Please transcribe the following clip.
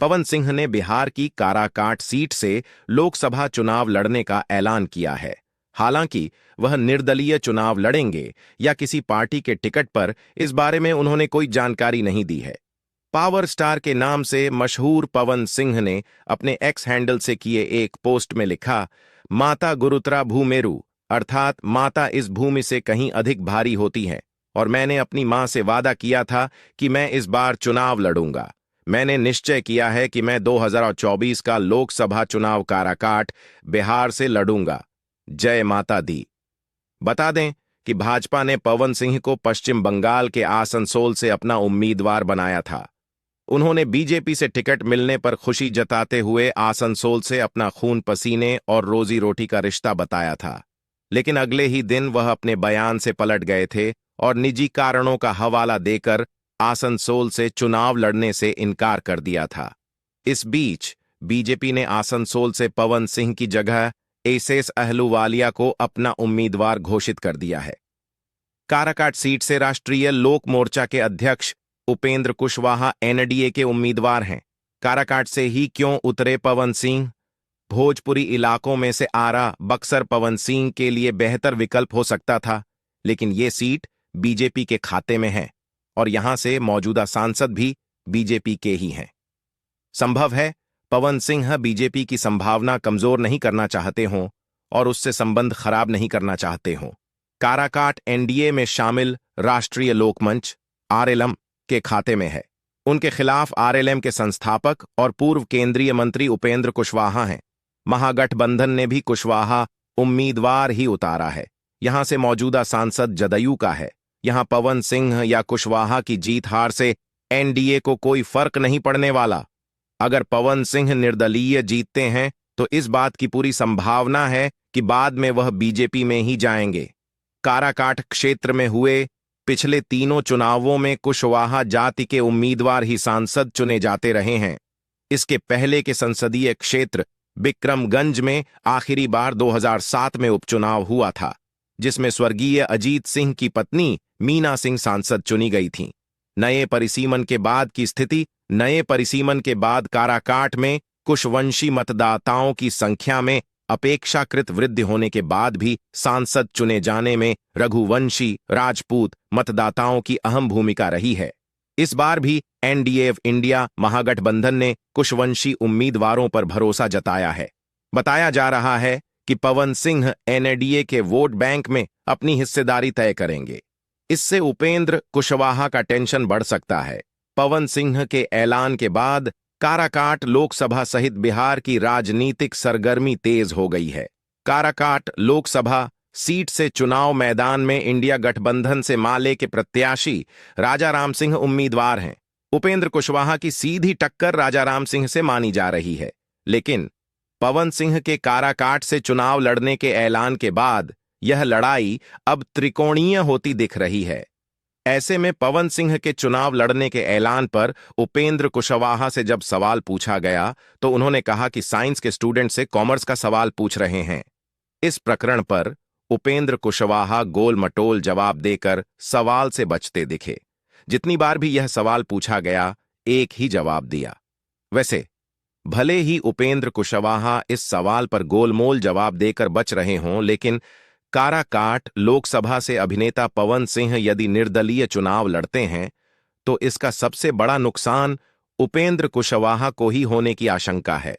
पवन सिंह ने बिहार की काराकाट सीट से लोकसभा चुनाव लड़ने का ऐलान किया है। हालांकि वह निर्दलीय चुनाव लड़ेंगे या किसी पार्टी के टिकट पर, इस बारे में उन्होंने कोई जानकारी नहीं दी है। पावर स्टार के नाम से मशहूर पवन सिंह ने अपने एक्स हैंडल से किए एक पोस्ट में लिखा, माता गुरुतरा भूमेरु, अर्थात माता इस भूमि से कहीं अधिक भारी होती है और मैंने अपनी मां से वादा किया था कि मैं इस बार चुनाव लड़ूंगा। मैंने निश्चय किया है कि मैं 2024 का लोकसभा चुनाव काराकाट बिहार से लड़ूंगा। जय माता दी। बता दें कि भाजपा ने पवन सिंह को पश्चिम बंगाल के आसनसोल से अपना उम्मीदवार बनाया था। उन्होंने बीजेपी से टिकट मिलने पर खुशी जताते हुए आसनसोल से अपना खून पसीने और रोजी रोटी का रिश्ता बताया था, लेकिन अगले ही दिन वह अपने बयान से पलट गए थे और निजी कारणों का हवाला देकर आसनसोल से चुनाव लड़ने से इनकार कर दिया था। इस बीच बीजेपी ने आसनसोल से पवन सिंह की जगह एसएस अहलूवालिया को अपना उम्मीदवार घोषित कर दिया है। काराकाट सीट से राष्ट्रीय लोक मोर्चा के अध्यक्ष उपेंद्र कुशवाहा एनडीए के उम्मीदवार हैं। काराकाट से ही क्यों उतरे पवन सिंह? भोजपुरी इलाकों में से आरा, बक्सर पवन सिंह के लिए बेहतर विकल्प हो सकता था, लेकिन ये सीट बीजेपी के खाते में है और यहां से मौजूदा सांसद भी बीजेपी के ही हैं। संभव है पवन सिंह बीजेपी की संभावना कमजोर नहीं करना चाहते हों और उससे संबंध खराब नहीं करना चाहते हों। काराकाट एनडीए में शामिल राष्ट्रीय लोकमंच आरएलएम के खाते में है। उनके खिलाफ आरएलएम के संस्थापक और पूर्व केंद्रीय मंत्री उपेंद्र कुशवाहा हैं। महागठबंधन ने भी कुशवाहा उम्मीदवार ही उतारा है। यहां से मौजूदा सांसद जदयू का है। यहां पवन सिंह या कुशवाहा की जीत हार से एनडीए को कोई फर्क नहीं पड़ने वाला। अगर पवन सिंह निर्दलीय जीतते हैं तो इस बात की पूरी संभावना है कि बाद में वह बीजेपी में ही जाएंगे। काराकाट क्षेत्र में हुए पिछले तीनों चुनावों में कुशवाहा जाति के उम्मीदवार ही सांसद चुने जाते रहे हैं। इसके पहले के संसदीय क्षेत्र बिक्रमगंज में आखिरी बार 2007 में उपचुनाव हुआ था, जिसमें स्वर्गीय अजीत सिंह की पत्नी मीना सिंह सांसद चुनी गई थीं। नए परिसीमन के बाद काराकाट में कुशवंशी मतदाताओं की संख्या में अपेक्षाकृत वृद्धि होने के बाद भी सांसद चुने जाने में रघुवंशी राजपूत मतदाताओं की अहम भूमिका रही है। इस बार भी एनडीए इंडिया महागठबंधन ने कुशवंशी उम्मीदवारों पर भरोसा जताया है। बताया जा रहा है कि पवन सिंह एनडीए के वोट बैंक में अपनी हिस्सेदारी तय करेंगे। इससे उपेंद्र कुशवाहा का टेंशन बढ़ सकता है। पवन सिंह के ऐलान के बाद काराकाट लोकसभा सहित बिहार की राजनीतिक सरगर्मी तेज हो गई है। काराकाट लोकसभा सीट से चुनाव मैदान में इंडिया गठबंधन से माले के प्रत्याशी राजाराम सिंह उम्मीदवार हैं। उपेंद्र कुशवाहा की सीधी टक्कर राजाराम सिंह से मानी जा रही है, लेकिन पवन सिंह के काराकाट से चुनाव लड़ने के ऐलान के बाद यह लड़ाई अब त्रिकोणीय होती दिख रही है। ऐसे में पवन सिंह के चुनाव लड़ने के ऐलान पर उपेंद्र कुशवाहा से जब सवाल पूछा गया तो उन्होंने कहा कि साइंस के स्टूडेंट से कॉमर्स का सवाल पूछ रहे हैं। इस प्रकरण पर उपेंद्र कुशवाहा गोल मटोल जवाब देकर सवाल से बचते दिखे। जितनी बार भी यह सवाल पूछा गया, एक ही जवाब दिया। वैसे भले ही उपेंद्र कुशवाहा इस सवाल पर गोलमोल जवाब देकर बच रहे हों, लेकिन काराकाट लोकसभा से अभिनेता पवन सिंह यदि निर्दलीय चुनाव लड़ते हैं तो इसका सबसे बड़ा नुकसान उपेंद्र कुशवाहा को ही होने की आशंका है।